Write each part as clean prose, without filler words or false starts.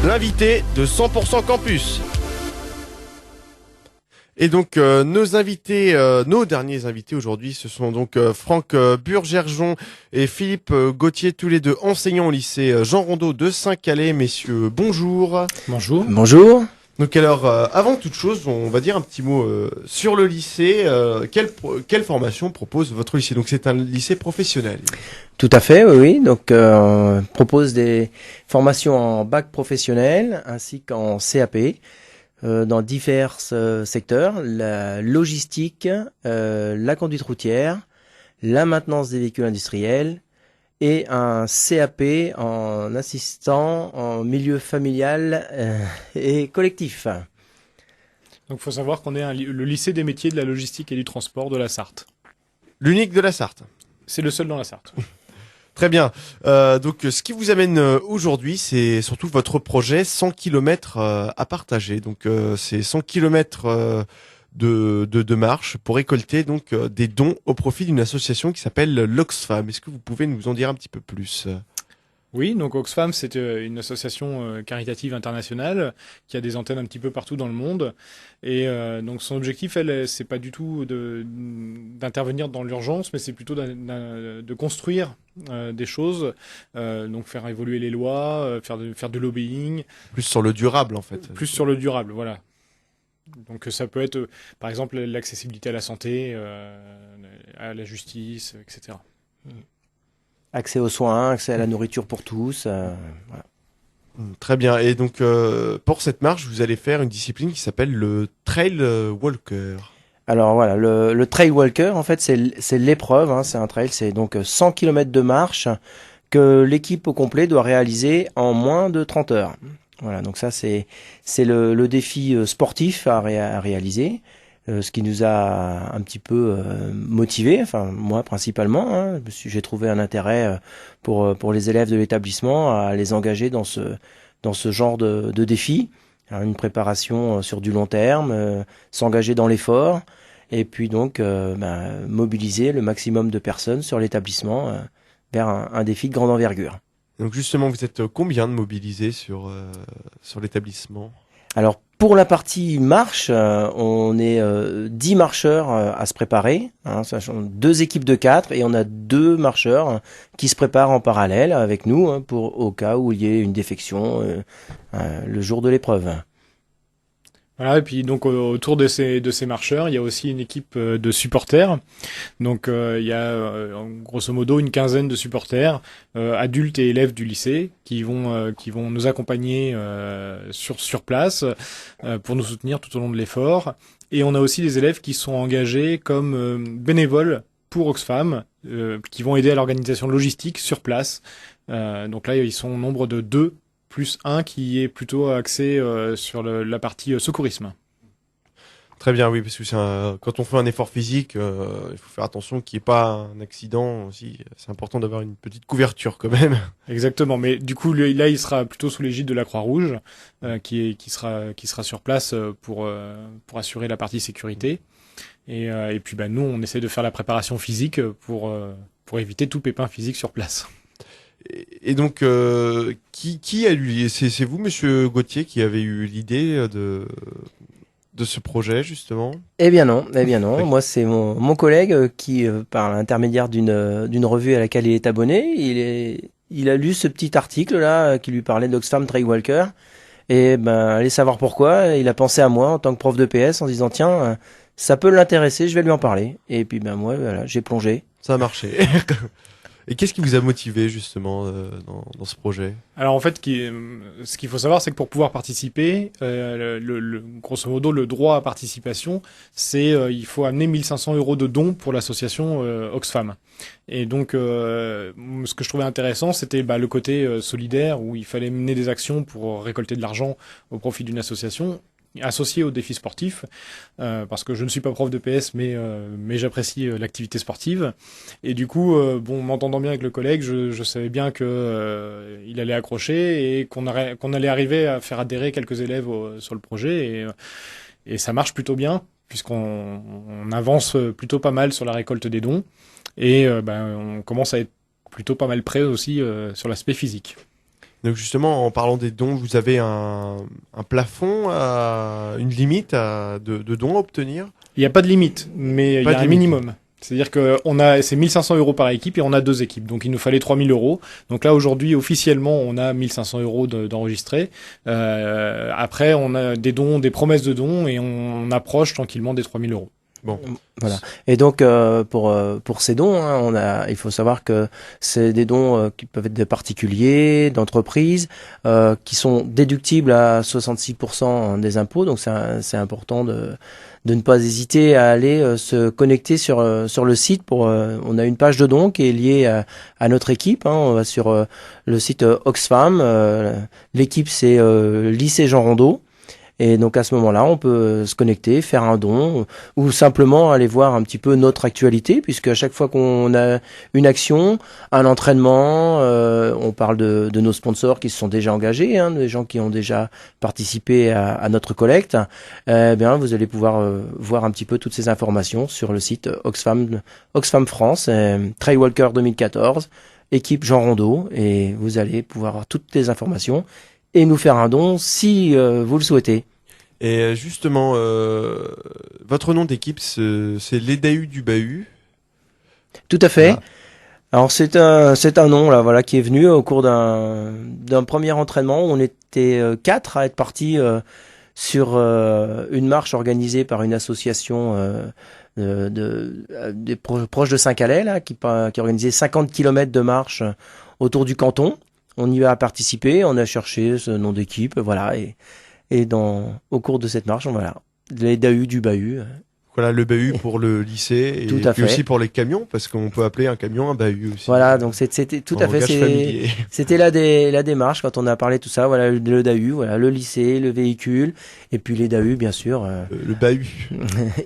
l'invité de 100% Campus. Et donc nos invités, nos derniers invités aujourd'hui, ce sont donc Franck Burgergeon et Philippe Gauthier, tous les deux enseignants au lycée Jean Rondeau de Saint-Calais. Messieurs, bonjour. Bonjour. Bonjour. Donc alors, avant toute chose, on va dire un petit mot sur le lycée. Quelle formation propose votre lycée? Donc c'est un lycée professionnel. Tout à fait, oui. Donc, on propose des formations en bac professionnel ainsi qu'en CAP dans divers secteurs, la logistique, la conduite routière, la maintenance des véhicules industriels et un CAP en assistant en milieu familial et collectif. Donc, il faut savoir qu'on est le lycée des métiers de la logistique et du transport de la Sarthe. L'unique de la Sarthe. C'est le seul dans la Sarthe. Très bien. Donc, ce qui vous amène aujourd'hui, c'est surtout votre projet 100 km à partager. Donc, c'est 100 km de marche pour récolter donc des dons au profit d'une association qui s'appelle l'Oxfam. Est-ce que vous pouvez nous en dire un petit peu plus? Oui, donc Oxfam, c'est une association caritative internationale qui a des antennes un petit peu partout dans le monde. Et donc son objectif, c'est pas du tout d'intervenir dans l'urgence, mais c'est plutôt de construire des choses, donc faire évoluer les lois, faire de lobbying. Plus sur le durable, en fait. Plus sur le durable, voilà. Donc ça peut être, par exemple, l'accessibilité à la santé, à la justice, etc. Accès aux soins, accès à la nourriture pour tous. Voilà. Très bien. Et donc, pour cette marche, vous allez faire une discipline qui s'appelle le Trail Walker. Alors voilà, le Trail Walker, en fait, c'est l'épreuve. Hein, c'est un trail, c'est donc 100 km de marche que l'équipe au complet doit réaliser en moins de 30 heures. Voilà, donc ça, c'est le défi sportif à réaliser. Ce qui nous a un petit peu motivé, enfin moi principalement, hein, j'ai trouvé un intérêt pour les élèves de l'établissement à les engager dans ce genre de défi, hein, une préparation sur du long terme, s'engager dans l'effort et puis donc mobiliser le maximum de personnes sur l'établissement vers un défi de grande envergure. Donc justement, vous êtes combien de mobilisés sur l'établissement? Alors pour la partie marche, on est 10 marcheurs à se préparer, hein, sachant 2 équipes de 4 et on a 2 marcheurs qui se préparent en parallèle avec nous hein, pour au cas où il y ait une défection le jour de l'épreuve. Voilà, et puis donc autour de ces marcheurs, il y a aussi une équipe de supporters. Donc il y a grosso modo une quinzaine de supporters, adultes et élèves du lycée, qui vont nous accompagner sur place pour nous soutenir tout au long de l'effort. Et on a aussi des élèves qui sont engagés comme bénévoles pour Oxfam, qui vont aider à l'organisation logistique sur place. Donc là, ils sont au nombre de 2 plus 1 qui est plutôt axé sur la partie secourisme. Très bien, oui, parce que quand on fait un effort physique, il faut faire attention qu'il n'y ait pas un accident aussi. C'est important d'avoir une petite couverture quand même. Exactement, mais du coup, là, il sera plutôt sous l'égide de la Croix-Rouge, qui sera sur place pour assurer la partie sécurité. Et puis, nous, on essaie de faire la préparation physique pour éviter tout pépin physique sur place. Et donc, qui a eu, c'est vous, Monsieur Gauthier, qui avez eu l'idée de ce projet justement? Eh bien non. Oui. Moi, c'est mon collègue qui, par l'intermédiaire d'une revue à laquelle il est abonné, il a lu ce petit article là qui lui parlait d'Oxfam Trail Walker. Et allez savoir pourquoi. Il a pensé à moi en tant que prof de PS en disant tiens, ça peut l'intéresser, je vais lui en parler. Et puis moi, voilà, j'ai plongé. Ça a marché. Et qu'est-ce qui vous a motivé justement dans ce projet? Alors en fait, ce qu'il faut savoir, c'est que pour pouvoir participer, grosso modo, le droit à participation, c'est il faut amener 1 500 € de dons pour l'association Oxfam. Et donc, ce que je trouvais intéressant, c'était le côté solidaire, où il fallait mener des actions pour récolter de l'argent au profit d'une association, associé au défi sportif, parce que je ne suis pas prof de PS, mais j'apprécie l'activité sportive. Et du coup, m'entendant bien avec le collègue, je savais bien que il allait accrocher et qu'on allait arriver à faire adhérer quelques élèves sur le projet. Et ça marche plutôt bien, puisqu'on avance plutôt pas mal sur la récolte des dons. Et on commence à être plutôt pas mal prêt aussi sur l'aspect physique. Donc justement, en parlant des dons, vous avez un plafond, une limite de dons à obtenir? Il n'y a pas de limite, mais il y Pas a de un limite. minimum. C'est-à-dire que c'est 1500 euros par équipe et on a 2 équipes. Donc il nous fallait 3000 euros. Donc là, aujourd'hui, officiellement, on a 1500 euros d'enregistrés. Après, on a des dons, des promesses de dons et on approche tranquillement des 3000 euros. Bon. Voilà. Et donc pour ces dons, hein, il faut savoir que c'est des dons qui peuvent être de particuliers, d'entreprises, qui sont déductibles à 66% des impôts. Donc c'est important de ne pas hésiter à aller se connecter sur le site. On a une page de dons qui est liée à notre équipe. Hein. On va sur le site Oxfam. L'équipe c'est lycée Jean Rondeau. Et donc à ce moment-là, on peut se connecter, faire un don, ou simplement aller voir un petit peu notre actualité, puisque à chaque fois qu'on a une action, un entraînement, on parle de nos sponsors qui se sont déjà engagés, hein, des gens qui ont déjà participé à notre collecte. Bien, vous allez pouvoir voir un petit peu toutes ces informations sur le site Oxfam France, Trail Walker 2014, équipe Jean Rondeau, et vous allez pouvoir avoir toutes les informations et nous faire un don si vous le souhaitez. Et justement, votre nom d'équipe, c'est l'EDAU du Bahut. Tout à fait. Ah. Alors c'est un nom là, voilà, qui est venu au cours d'un premier entraînement. On était 4 à être partis sur une marche organisée par une association proche de Saint-Calais là, qui organisait 50 km de marche autour du canton. On y a participé, on a cherché ce nom d'équipe, voilà, et au cours de cette marche, voilà, les DAU du Bahut. Voilà, le Bahut pour le lycée et Tout à puis fait. aussi pour les camions, parce qu'on peut appeler un camion un Bahut aussi. Voilà, donc c'était tout En à fait, langage familier. c'était la démarche quand on a parlé de tout ça, voilà, le DAU, voilà, le lycée, le véhicule, et puis les DAU, bien sûr, Le Bahut.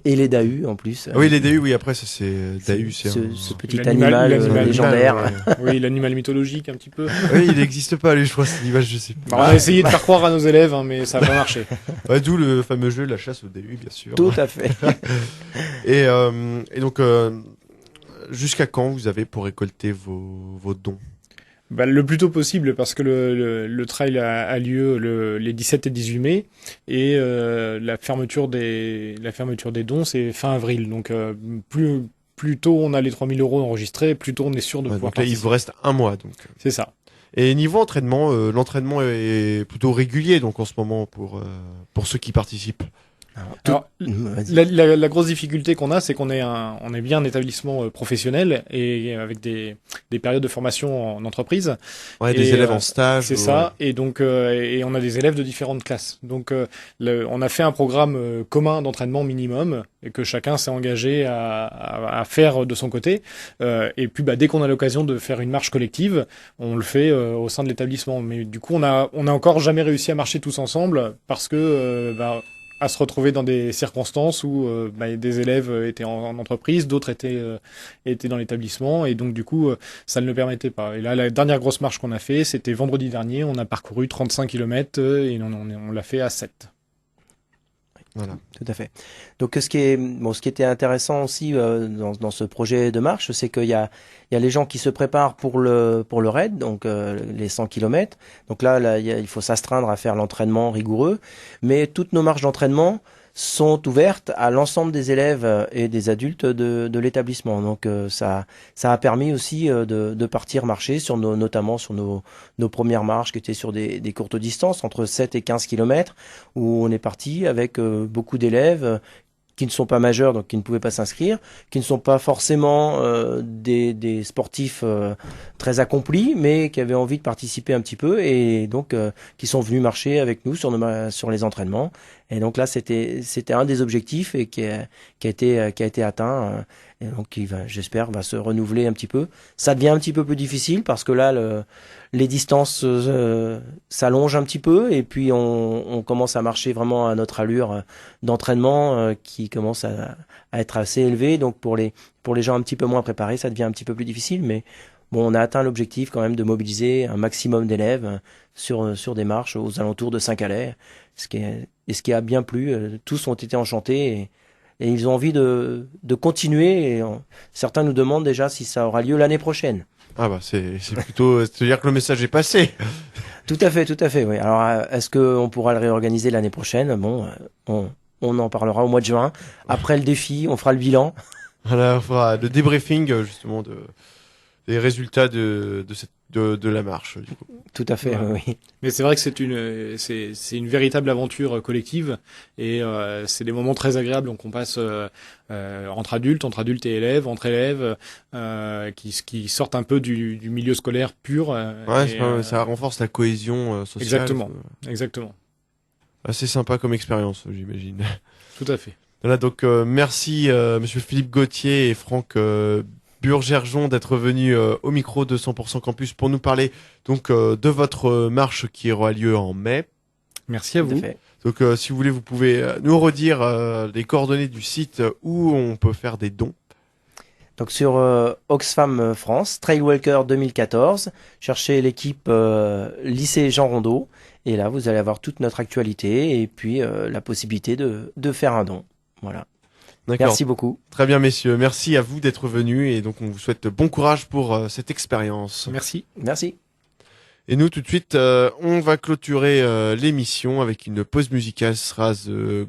et les DAU en plus. Ah oui, les DAU, oui, après, ça c'est DAU, c'est ce petit L'animal- animal l'animal- légendaire. ouais. Oui, l'animal mythologique un petit peu. Oui, il n'existe pas, je crois, cette image, je sais plus. On a essayé de faire croire à nos élèves, hein, mais ça n'a pas marché. Ouais, d'où le fameux jeu, la chasse au DAU, bien sûr. Tout à fait. Et donc, jusqu'à quand vous avez pour récolter vos dons? Bah, le plus tôt possible parce que le trail a lieu les 17 et 18 mai et la fermeture des dons c'est fin avril. Donc plus tôt on a les 3000 euros enregistrés, plus tôt on est sûr de Ouais, pouvoir donc là, il participer. vous reste un mois. Donc. C'est ça. Et niveau entraînement, l'entraînement est plutôt régulier donc en ce moment pour ceux qui participent. Alors, Vas-y. la grosse difficulté qu'on a, c'est qu'on est bien un établissement professionnel et avec des périodes de formation en entreprise. Ouais, Et, des élèves en stage. C'est ça, et donc et on a des élèves de différentes classes. Donc on a fait un programme commun d'entraînement minimum et que chacun s'est engagé à faire de son côté. Et puis dès qu'on a l'occasion de faire une marche collective, on le fait au sein de l'établissement. Mais du coup, on a encore jamais réussi à marcher tous ensemble parce que à se retrouver dans des circonstances où des élèves étaient en entreprise, d'autres étaient dans l'établissement, et donc du coup ça ne le permettait pas. Et là, la dernière grosse marche qu'on a fait, c'était vendredi dernier, on a parcouru 35 km et on l'a fait à 7. Voilà. Tout à fait. Donc ce qui était intéressant aussi dans ce projet de marche, c'est qu'il y a les gens qui se préparent pour le raid, donc les 100 km. Donc là il faut s'astreindre à faire l'entraînement rigoureux, mais toutes nos marches d'entraînement sont ouvertes à l'ensemble des élèves et des adultes de l'établissement. Donc ça a permis aussi de partir marcher notamment sur nos premières marches qui étaient sur des courtes distances entre 7 et 15 km, où on est parti avec beaucoup d'élèves qui ne sont pas majeurs, donc qui ne pouvaient pas s'inscrire, qui ne sont pas forcément des sportifs très accomplis, mais qui avaient envie de participer un petit peu, et donc qui sont venus marcher avec nous sur les entraînements. Et donc là, c'était un des objectifs et qui a été atteint. Et donc j'espère, va se renouveler un petit peu. Ça devient un petit peu plus difficile parce que là, les distances s'allongent un petit peu, et puis on commence à marcher vraiment à notre allure d'entraînement qui commence à être assez élevée. Donc pour les gens un petit peu moins préparés, ça devient un petit peu plus difficile, mais bon, on a atteint l'objectif quand même de mobiliser un maximum d'élèves sur des marches aux alentours de Saint-Calais, ce qui a bien plu. Tous ont été enchantés et ils ont envie de continuer, et certains nous demandent déjà si ça aura lieu l'année prochaine. Ah bah c'est plutôt, c'est-à-dire que le message est passé. Tout à fait, oui. Alors, est-ce qu'on pourra le réorganiser l'année prochaine? Bon, on en parlera au mois de juin. Après le défi, on fera le bilan. Voilà, on fera le débriefing justement des résultats de la marche. Du coup. Tout à fait, Ouais. oui. Mais c'est vrai que c'est une véritable aventure collective et c'est des moments très agréables qu'on passe entre adultes et élèves, entre élèves qui sortent un peu du milieu scolaire pur. Ça renforce la cohésion sociale. Exactement, exactement. Assez sympa comme expérience, j'imagine. Tout à fait. Voilà, donc merci Monsieur Philippe Gauthier et Franck Burgerjon d'être venus au micro de 100% Campus pour nous parler donc de votre marche qui aura lieu en mai. Merci à Tout à vous. fait. Donc si vous voulez, vous pouvez nous redire les coordonnées du site où on peut faire des dons. Donc sur Oxfam France, Trailwalker 2014, cherchez l'équipe lycée Jean Rondeau et là vous allez avoir toute notre actualité et puis la possibilité de faire un don. Voilà. D'accord. Merci beaucoup. Très bien messieurs, merci à vous d'être venus et donc on vous souhaite bon courage pour cette expérience. Merci. Merci. Et nous tout de suite, on va clôturer l'émission avec une pause musicale. Ce sera The